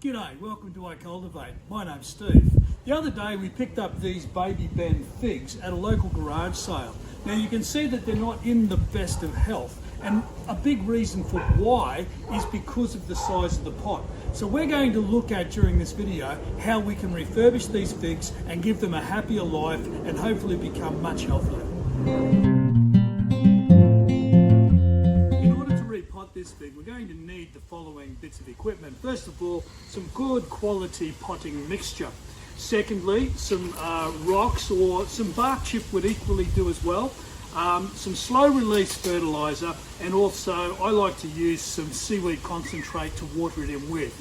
G'day, welcome to iCULTIVATE. My name's Steve. The other day we picked up these baby Ben figs at a local garage sale. Now you can see that they're not in the best of health, and a big reason for why is because of the size of the pot. So we're going to look at during this video how we can refurbish these figs and give them a happier life and hopefully become much healthier. This fig, we're going to need the following bits of equipment. First of all, some good quality potting mixture. Secondly, some rocks or some bark chip would equally do as well. Some slow release fertilizer, and also I like to use some seaweed concentrate to water it in with.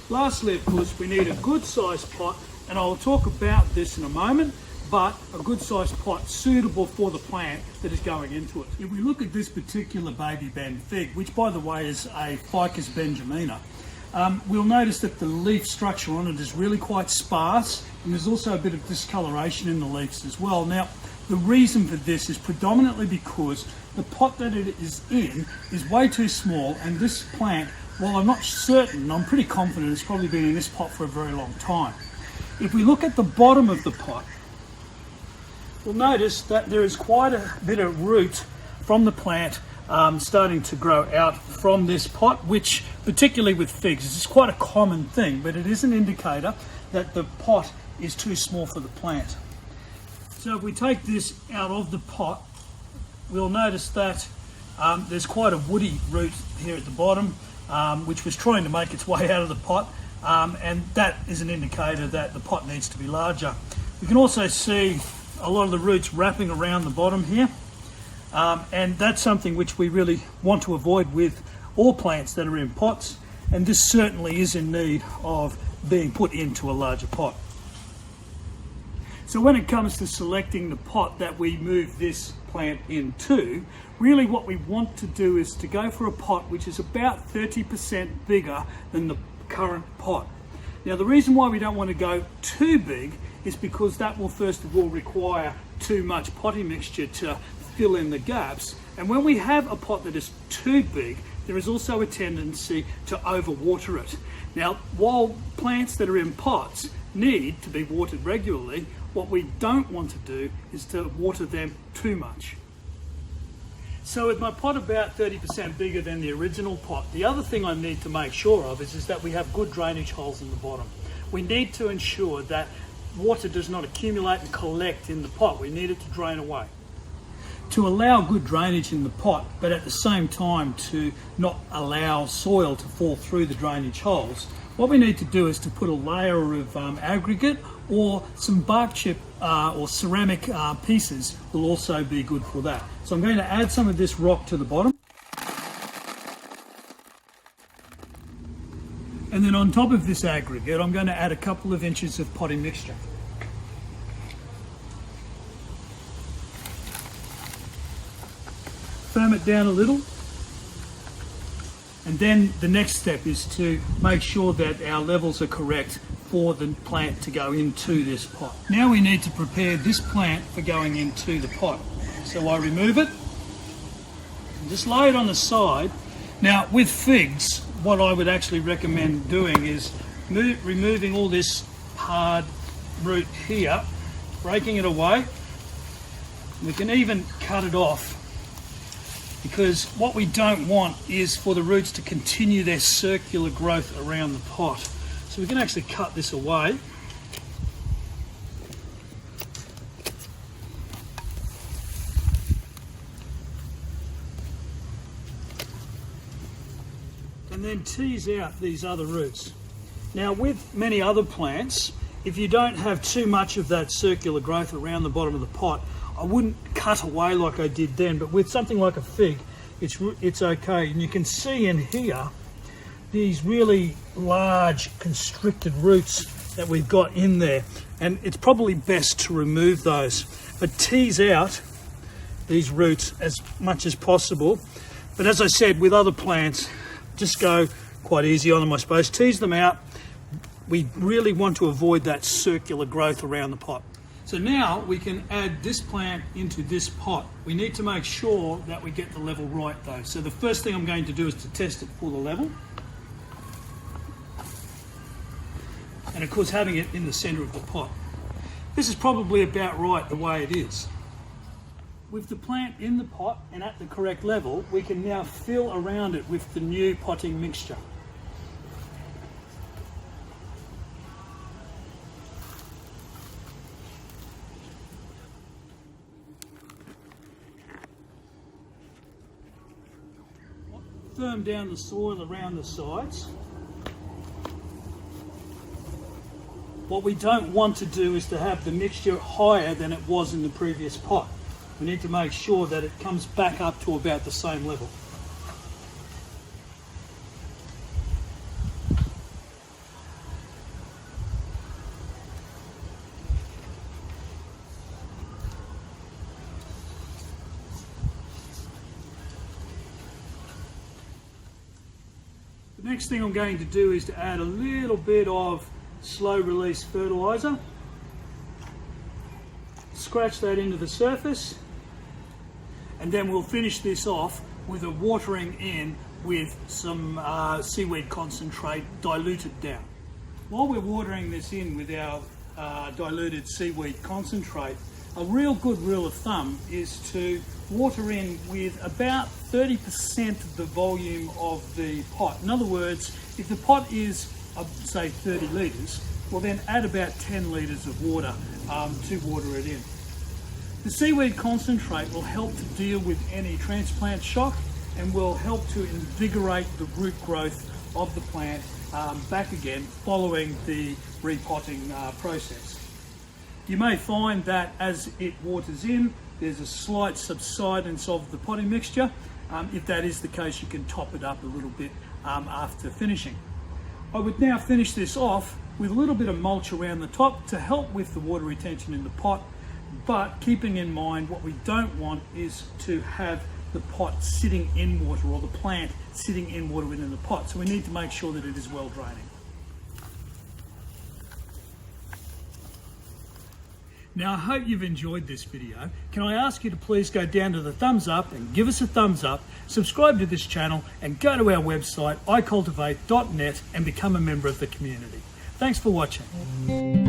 Lastly, of course, we need a good sized pot, and I'll talk about this in a moment, but a good sized pot suitable for the plant that is going into it. If we look at this particular baby Ben fig, which by the way is a Ficus benjamina, we'll notice that the leaf structure on it is really quite sparse, and there's also a bit of discoloration in the leaves as well. Now, the reason for this is predominantly because the pot that it is in is way too small, and this plant, while I'm not certain, I'm pretty confident it's probably been in this pot for a very long time. If we look at the bottom of the pot, we'll notice that there is quite a bit of root from the plant starting to grow out from this pot, which particularly with figs is quite a common thing, but it is an indicator that the pot is too small for the plant. So if we take this out of the pot, we'll notice that there's quite a woody root here at the bottom, which was trying to make its way out of the pot, and that is an indicator that the pot needs to be larger. We can also see a lot of the roots wrapping around the bottom here, and that's something which we really want to avoid with all plants that are in pots, and this certainly is in need of being put into a larger pot. So when it comes to selecting the pot that we move this plant into, really what we want to do is to go for a pot which is about 30% bigger than the current pot. Now the reason why we don't want to go too big is because that will first of all require too much potting mixture to fill in the gaps, and when we have a pot that is too big, there is also a tendency to overwater it. Now, while plants that are in pots need to be watered regularly, what we don't want to do is to water them too much. So with my pot about 30% bigger than the original pot, the other thing I need to make sure of is that we have good drainage holes in the bottom. We need to ensure that water does not accumulate and collect in the pot. We need it to drain away. To allow good drainage in the pot, but at the same time to not allow soil to fall through the drainage holes, what we need to do is to put a layer of aggregate or some bark chip or ceramic pieces will also be good for that. So I'm going to add some of this rock to the bottom. And then on top of this aggregate, I'm going to add a couple of inches of potting mixture. Firm it down a little. And then the next step is to make sure that our levels are correct for the plant to go into this pot. Now we need to prepare this plant for going into the pot. So I remove it and just lay it on the side. Now with figs, what I would actually recommend doing is removing all this hard root here, breaking it away. We can even cut it off, because what we don't want is for the roots to continue their circular growth around the pot. So we can actually cut this away. And then tease out these other roots. Now with many other plants, if you don't have too much of that circular growth around the bottom of the pot, I wouldn't cut away like I did then, but with something like a fig, it's okay. And you can see in here these really large constricted roots that we've got in there, and it's probably best to remove those, but tease out these roots as much as possible. But as I said, with other plants, just go quite easy on them, I suppose. Tease them out. We really want to avoid that circular growth around the pot. So now we can add this plant into this pot. We need to make sure that we get the level right though. So the first thing I'm going to do is to test it for the level. and of course having it in the centre of the pot. This is probably about right the way it is. With the plant in the pot and at the correct level, we can now fill around it with the new potting mixture. Firm down the soil around the sides. What we don't want to do is to have the mixture higher than it was in the previous pot. We need to make sure that it comes back up to about the same level. The next thing I'm going to do is to add a little bit of slow release fertilizer. Scratch that into the surface, and then we'll finish this off with a watering in with some seaweed concentrate diluted down. While we're watering this in with our diluted seaweed concentrate, a real good rule of thumb is to water in with about 30% of the volume of the pot. In other words, if the pot is, say, 30 litres, well then add about 10 litres of water to water it in. The seaweed concentrate will help to deal with any transplant shock and will help to invigorate the root growth of the plant back again following the repotting process. You may find that as it waters in, there's a slight subsidence of the potting mixture. If that is the case, you can top it up a little bit after finishing. I would now finish this off with a little bit of mulch around the top to help with the water retention in the pot, but keeping in mind what we don't want is to have the pot sitting in water or the plant sitting in water within the pot. So we need to make sure that it is well draining. Now I hope you've enjoyed this video. Can I ask you to please go down to the thumbs up and give us a thumbs up, subscribe to this channel and go to our website iCULTIVATE.net and become a member of the community. Thanks for watching.